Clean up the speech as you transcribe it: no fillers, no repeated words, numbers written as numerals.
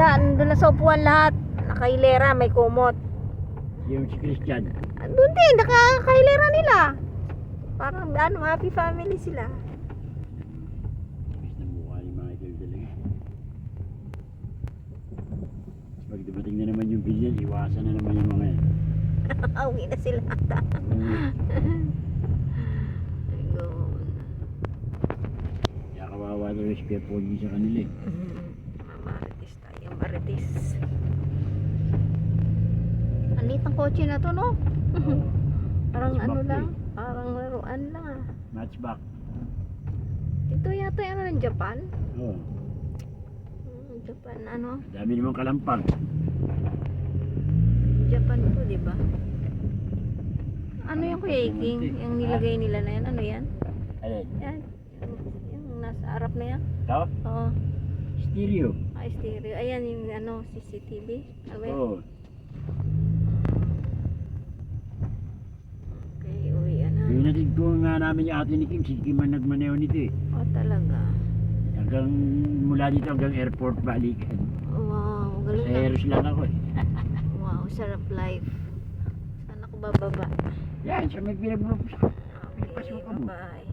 sila, nandun na sa upuan lahat. Nakailera, may kumot. Yung si Christian. Doon din, nakakailera nila. Parang ano, happy family sila. Tapos na mukha ni Michael talaga. Pag dumating na naman yung bilyan, iwasan na naman yung mga yan. Uwi na sila ata. Kaya kawawa na yung spare phone sa kanila eh. Marites tayo, marites. Anit ang kotse na to, no? Parang Matchback ano to lang, eh. parang laruan lang ah. Matchback. Ito yata yung ano ng Japan. Oo. Japan ano? Dami naman kalampag. Japan to, di ba? Ano yung Kuya Iking? Yung nilagay nila na yan? Ano yan? Alin? Yan. Yung nasa harap na yan? Ito? Oo. Stereo. Ay, stereo. Ayan yung ano, CCTV. Ano ba yan? Oo. Okay, uwi na. Yung natin ko nga namin yung ate ni Kim, si Kim ang nagmaneho nito eh. Oh, talaga. Hanggang mula dito hanggang airport balikan. Wow, Sa galing na. Eros lang ako eh. Wow, sarap life. Saan ako bababa? Yan, siya may pinagpapasukan Okay, mo. bye-bye.